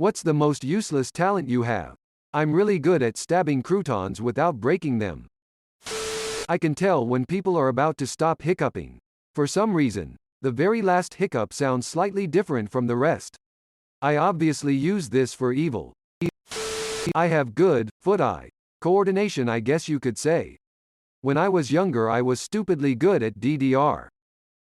What's the most useless talent you have? I'm really good at stabbing croutons without breaking them. I can tell when people are about to stop hiccuping. For some reason, the very last hiccup sounds slightly different from the rest. I obviously use this for evil. I have good foot-eye coordination, I guess you could say. When I was younger, I was stupidly good at DDR.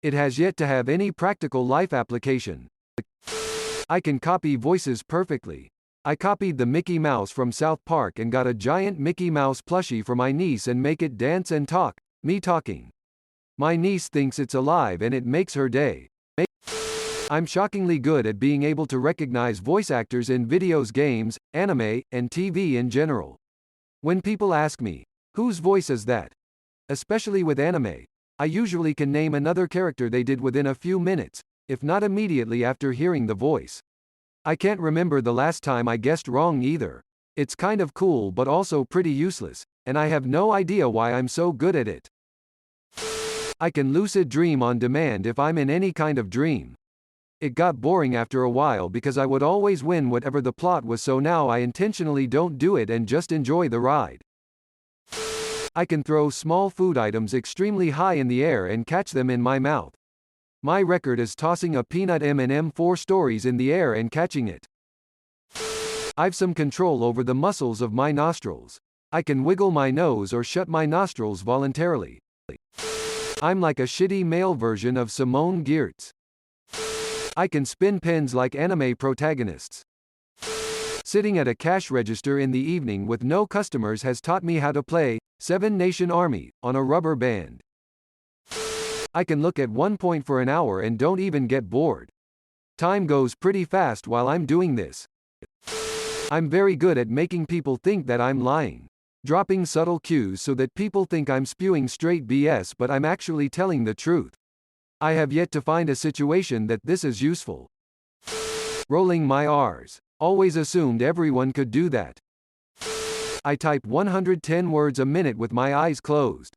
It has yet to have any practical life application. I can copy voices perfectly. I copied the Mickey Mouse from South Park and got a giant Mickey Mouse plushie for my niece and make it dance and talk, me talking. My niece thinks it's alive and it makes her day. I'm shockingly good at being able to recognize voice actors in videos, games, anime, and TV in general. When people ask me, whose voice is that? Especially with anime, I usually can name another character they did within a few minutes, if not immediately after hearing the voice. I can't remember the last time I guessed wrong either. It's kind of cool but also pretty useless, and I have no idea why I'm so good at it. I can lucid dream on demand if I'm in any kind of dream. It got boring after a while because I would always win whatever the plot was, so now I intentionally don't do it and just enjoy the ride. I can throw small food items extremely high in the air and catch them in my mouth. My record is tossing a peanut M&M 4 stories in the air and catching it. I've some control over the muscles of my nostrils. I can wiggle my nose or shut my nostrils voluntarily. I'm like a shitty male version of Simone Giertz. I can spin pens like anime protagonists. Sitting at a cash register in the evening with no customers has taught me how to play Seven Nation Army on a rubber band. I can look at one point for an hour and don't even get bored. Time goes pretty fast while I'm doing this. I'm very good at making people think that I'm lying. Dropping subtle cues so that people think I'm spewing straight BS but I'm actually telling the truth. I have yet to find a situation that this is useful. Rolling my R's. Always assumed everyone could do that. I type 110 words a minute with my eyes closed.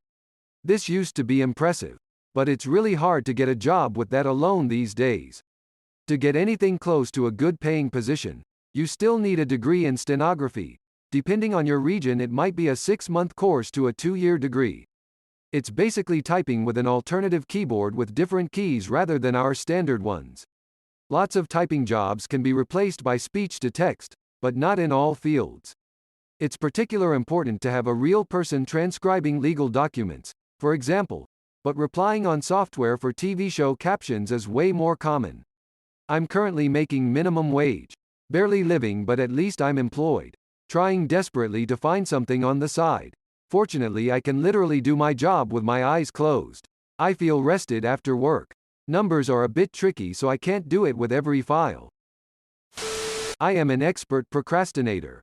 This used to be impressive, but it's really hard to get a job with that alone these days. To get anything close to a good paying position, you still need a degree in stenography. Depending on your region, it might be a 6-month course to a 2-year degree. It's basically typing with an alternative keyboard with different keys rather than our standard ones. Lots of typing jobs can be replaced by speech to text, but not in all fields. It's particularly important to have a real person transcribing legal documents, for example, but replying on software for TV show captions is way more common. I'm currently making minimum wage. Barely living, but at least I'm employed. Trying desperately to find something on the side. Fortunately, I can literally do my job with my eyes closed. I feel rested after work. Numbers are a bit tricky, so I can't do it with every file. I am an expert procrastinator.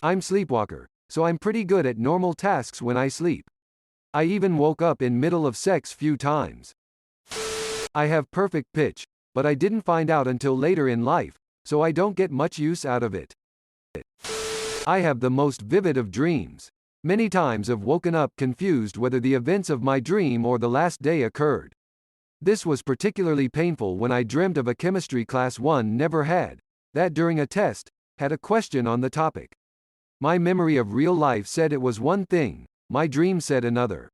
I'm sleepwalker, so I'm pretty good at normal tasks when I sleep. I even woke up in middle of sex few times. I have perfect pitch, but I didn't find out until later in life, so I don't get much use out of it. I have the most vivid of dreams. Many times I've woken up confused whether the events of my dream or the last day occurred. This was particularly painful when I dreamt of a chemistry class one never had, that during a test, had a question on the topic. My memory of real life said it was one thing, my dream said another.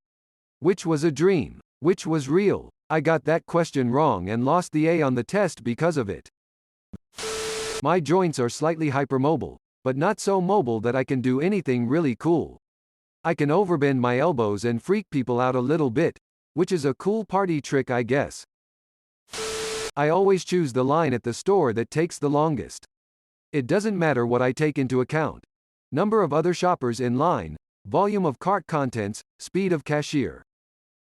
Which was a dream? Which was real? I got that question wrong and lost the A on the test because of it. My joints are slightly hypermobile, but not so mobile that I can do anything really cool. I can overbend my elbows and freak people out a little bit, which is a cool party trick, I guess. I always choose the line at the store that takes the longest. It doesn't matter what I take into account. Number of other shoppers in line, volume of cart contents, speed of cashier.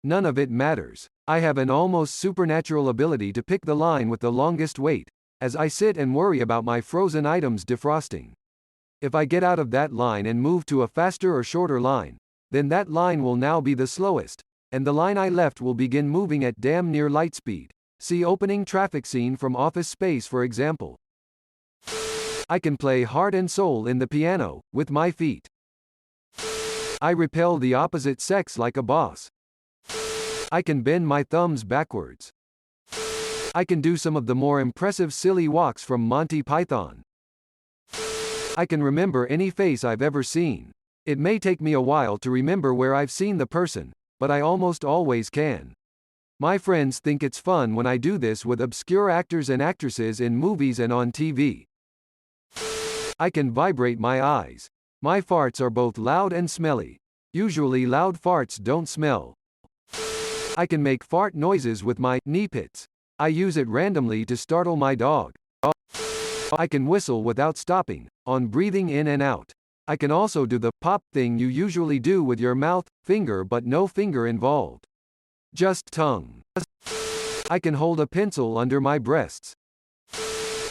None of it matters. I have an almost supernatural ability to pick the line with the longest wait, as I sit and worry about my frozen items defrosting. If I get out of that line and move to a faster or shorter line, then that line will now be the slowest, and the line I left will begin moving at damn near light speed. See opening traffic scene from Office Space, for example. I can play heart and soul in the piano, with my feet. I repel the opposite sex like a boss. I can bend my thumbs backwards. I can do some of the more impressive silly walks from Monty Python. I can remember any face I've ever seen. It may take me a while to remember where I've seen the person, but I almost always can. My friends think it's fun when I do this with obscure actors and actresses in movies and on TV. I can vibrate my eyes. My farts are both loud and smelly. Usually loud farts don't smell. I can make fart noises with my knee pits. I use it randomly to startle my dog. I can whistle without stopping, on breathing in and out. I can also do the pop thing you usually do with your mouth, finger but no finger involved. Just tongue. I can hold a pencil under my breasts.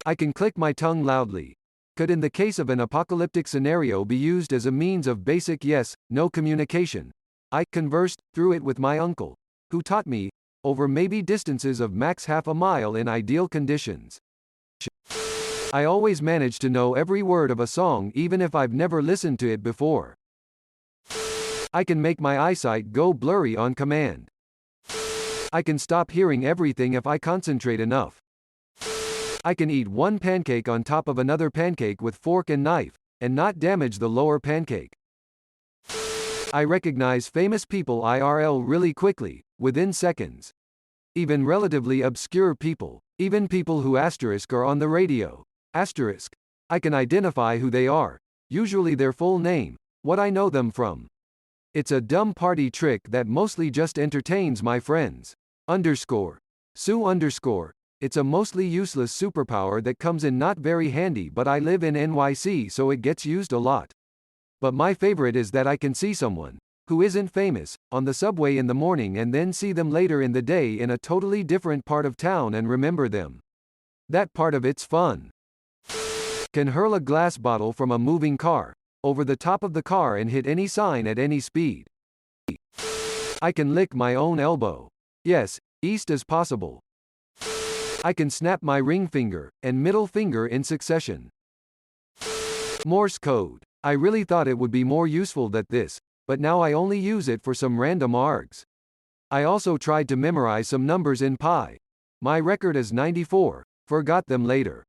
I can click my tongue loudly. Could in the case of an apocalyptic scenario be used as a means of basic yes-no communication. I conversed through it with my uncle, who taught me, over maybe distances of max half a mile in ideal conditions. I always manage to know every word of a song even if I've never listened to it before. I can make my eyesight go blurry on command. I can stop hearing everything if I concentrate enough. I can eat one pancake on top of another pancake with fork and knife, and not damage the lower pancake. I recognize famous people IRL really quickly, within seconds. Even relatively obscure people, even people who are on the radio. I can identify who they are, usually their full name, what I know them from. It's a dumb party trick that mostly just entertains my friends. Sue_. It's a mostly useless superpower that comes in not very handy, but I live in NYC so it gets used a lot. But my favorite is that I can see someone, who isn't famous, on the subway in the morning and then see them later in the day in a totally different part of town and remember them. That part of it's fun. Can hurl a glass bottle from a moving car, over the top of the car and hit any sign at any speed. I can lick my own elbow. Yes, east as possible. I can snap my ring finger and middle finger in succession. Morse code. I really thought it would be more useful than this, but now I only use it for some random args. I also tried to memorize some numbers in pi. My record is 94, forgot them later.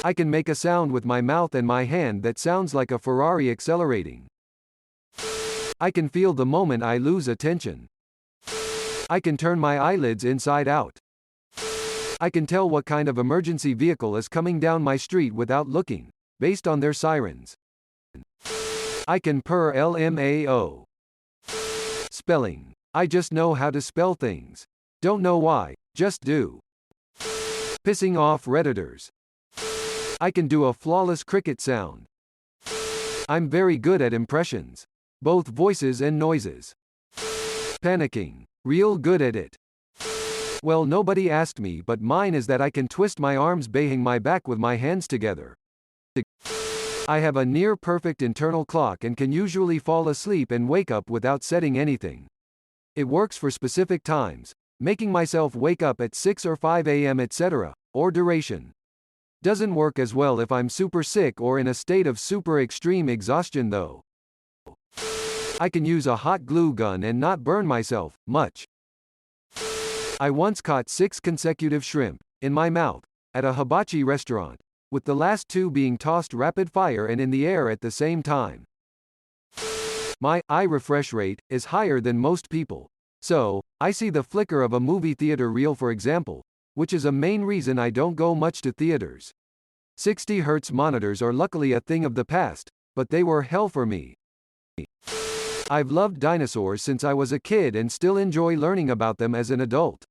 I can make a sound with my mouth and my hand that sounds like a Ferrari accelerating. I can feel the moment I lose attention. I can turn my eyelids inside out. I can tell what kind of emergency vehicle is coming down my street without looking, based on their sirens. I can purr LMAO. Spelling. I just know how to spell things. Don't know why, just do. Pissing off Redditors. I can do a flawless cricket sound. I'm very good at impressions. Both voices and noises. Panicking. Real good at it. Well, nobody asked me, but mine is that I can twist my arms behind my back with my hands together. I have a near perfect internal clock and can usually fall asleep and wake up without setting anything. It works for specific times, making myself wake up at 6 or 5 a.m. etc., or duration. Doesn't work as well if I'm super sick or in a state of super extreme exhaustion though. I can use a hot glue gun and not burn myself much. I once caught 6 consecutive shrimp, in my mouth, at a hibachi restaurant, with the last 2 being tossed rapid fire and in the air at the same time. My eye refresh rate is higher than most people. So, I see the flicker of a movie theater reel for example, which is a main reason I don't go much to theaters. 60 Hz monitors are luckily a thing of the past, but they were hell for me. I've loved dinosaurs since I was a kid and still enjoy learning about them as an adult.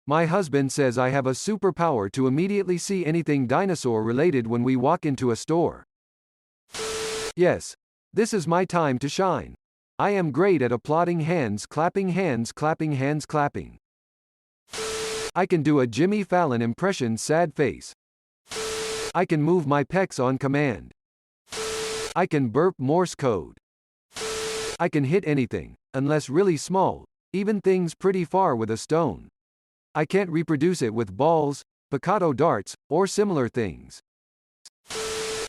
My husband says I have a superpower to immediately see anything dinosaur related when we walk into a store. Yes, this is my time to shine. I am great at applauding hands, clapping hands, clapping hands, clapping. I can do a Jimmy Fallon impression, sad face. I can move my pecs on command. I can burp Morse code. I can hit anything, unless really small, even things pretty far with a stone. I can't reproduce it with balls, picado darts, or similar things.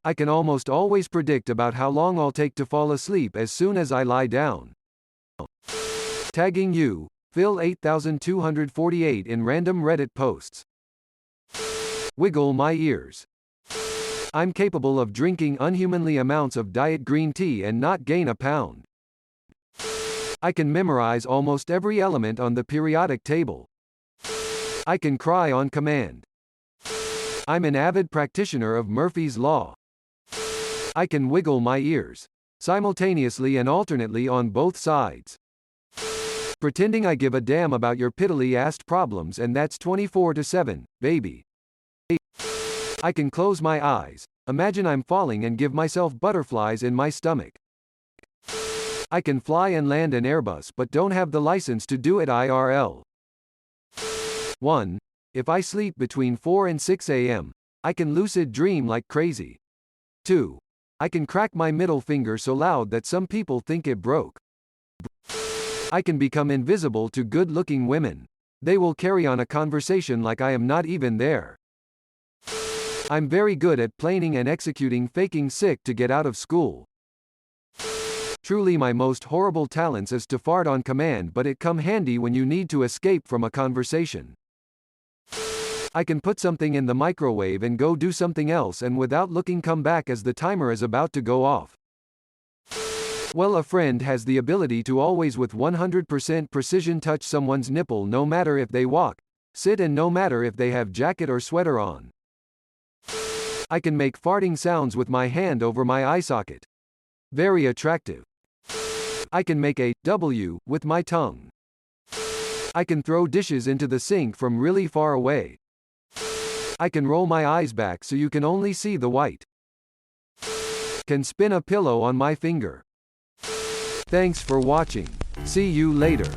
I can almost always predict about how long I'll take to fall asleep as soon as I lie down. Tagging you, Phil 8248 in random Reddit posts. Wiggle my ears. I'm capable of drinking unhumanly amounts of diet green tea and not gain a pound. I can memorize almost every element on the periodic table. I can cry on command. I'm an avid practitioner of Murphy's Law. I can wiggle my ears. Simultaneously and alternately on both sides. Pretending I give a damn about your piddly-assed problems, and that's 24/7, baby. I can close my eyes, imagine I'm falling and give myself butterflies in my stomach. I can fly and land an Airbus but don't have the license to do it IRL. 1. If I sleep between 4 and 6 a.m., I can lucid dream like crazy. 2. I can crack my middle finger so loud that some people think it broke. I can become invisible to good-looking women. They will carry on a conversation like I am not even there. I'm very good at planning and executing faking sick to get out of school. Truly my most horrible talents is to fart on command, but it come handy when you need to escape from a conversation. I can put something in the microwave and go do something else and without looking come back as the timer is about to go off. Well, a friend has the ability to always with 100% precision touch someone's nipple no matter if they walk, sit, and no matter if they have jacket or sweater on. I can make farting sounds with my hand over my eye socket. Very attractive. I can make a W with my tongue. I can throw dishes into the sink from really far away. I can roll my eyes back so you can only see the white. Can spin a pillow on my finger. Thanks for watching. See you later.